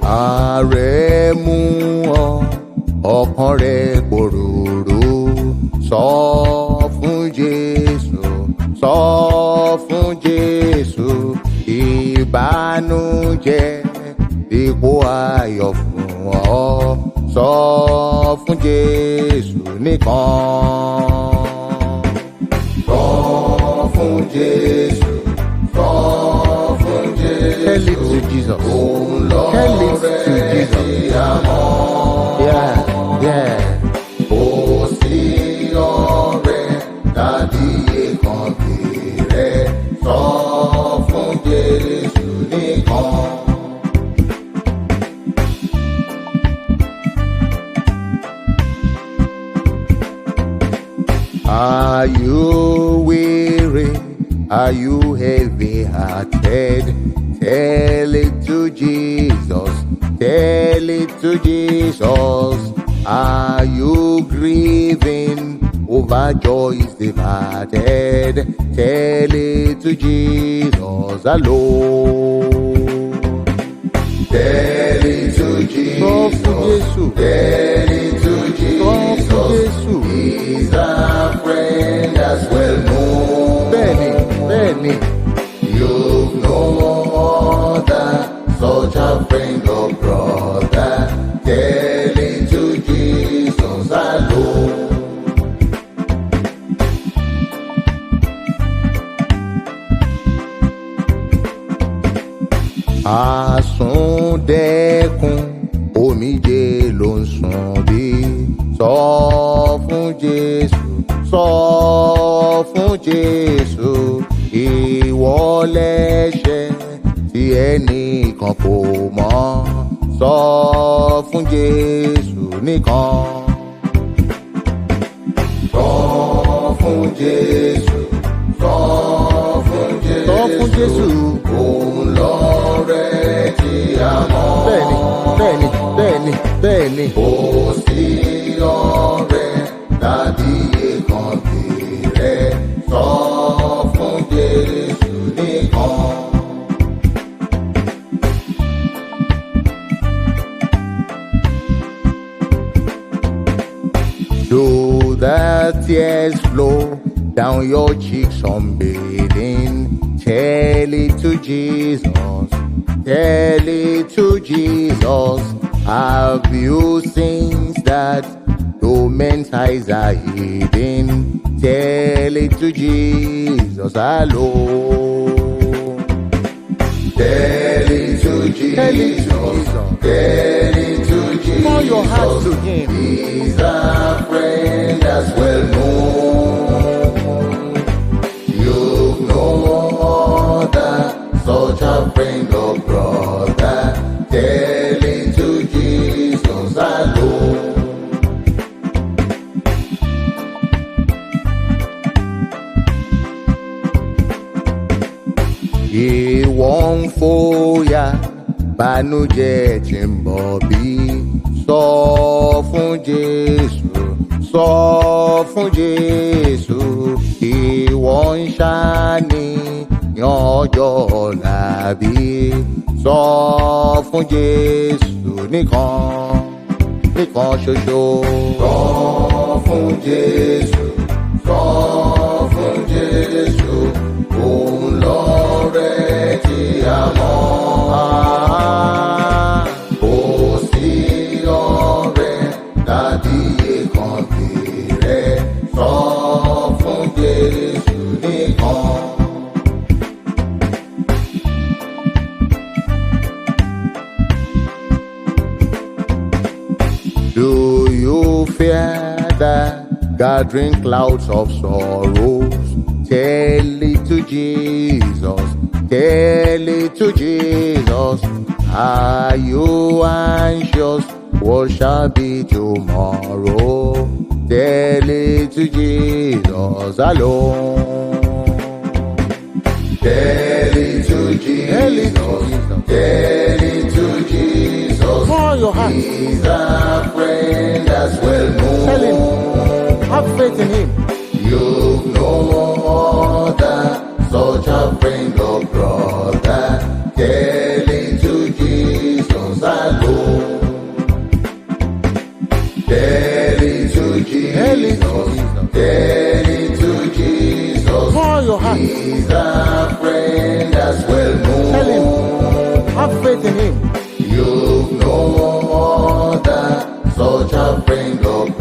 ààrẹ mú ọ ọkàn rẹ pòrúurú sọ fún Jésù sọ fún Jésù ìbànújẹ́ dípò ayọ̀ fún ọ sọ fún Jésù nìkan. Sọ fún Jésù sọ fún Jésù. Tell it to Jesus. Tell it to Jesus. Yeah, yeah. Ó sí ọ̀rẹ́ tàbí èkán kéré sọ fún Jésù nìkan. Are you weary? Are you heavy-hearted? Tell it to Jesus. Tell it to Jesus. Are you grieving over joys departed? Tell it to Jesus alone. Tell it to Jesus. Tell it to Jesus. He's a friend as well known. Benny. You've no other, such a friend or brother. Tell it to Jesus alone. Àsundẹ̀kùn omijé ló ń sùn bí sọ fún Jésù sọ fún Jésù ìwọ lẹ́ṣẹ̀ tí ẹnìkan kò mọ̀ sọ fún Jésù nìkan. Sọ fún Jésù sọ fún Jésù sọ fún Jésù òun lọ̀rẹ́ tí a mọ̀. Bẹ́ẹ̀ni. Ó sí ọ̀rẹ́ tàbí èkán kéré sọ fún Jésù nìkan. Though the tears flow down your cheeks unbidden, tell it to Jesus. Tell it to Jesus. Have you sins that no men's eyes are hidden? Tell it to Jesus alone. Tell it to Jesus. Tell it to Jesus. Pour your heart to Him. He's a friend as well known. You've no other, such a friend or brother. Tell it to Jesus alone. Ìwọ ń fòyà bànújẹ́ tí ń bọ̀ bí sọ fún Jésù sọ fún Jésù. Ìwọ ń ṣàníyàn ọjọ́ ọ̀la bí sọ fún Jésù nìkan ṣoṣo. Sọ fún Jésù sọ fún Jésù òun lọ̀rẹ́ tí a mọ̀. Ó sí ọ̀rẹ́ tàbí èkán kéré sọ fún Jésù nìkan. Do you fear the gathering clouds of sorrows? Tell it to Jesus. Tell it to Jesus. Are you anxious? What shall be tomorrow? Tell it to Jesus alone. Tell it to Jesus. Tell it to Jesus. Pour your heart. He's a friend as well known. Tell Him. Have faith in Him. You've no other, such a friend or brother. Tell it to Jesus alone. He's a friend that's well known. Tell him, have faith in him. You've no other such a friend of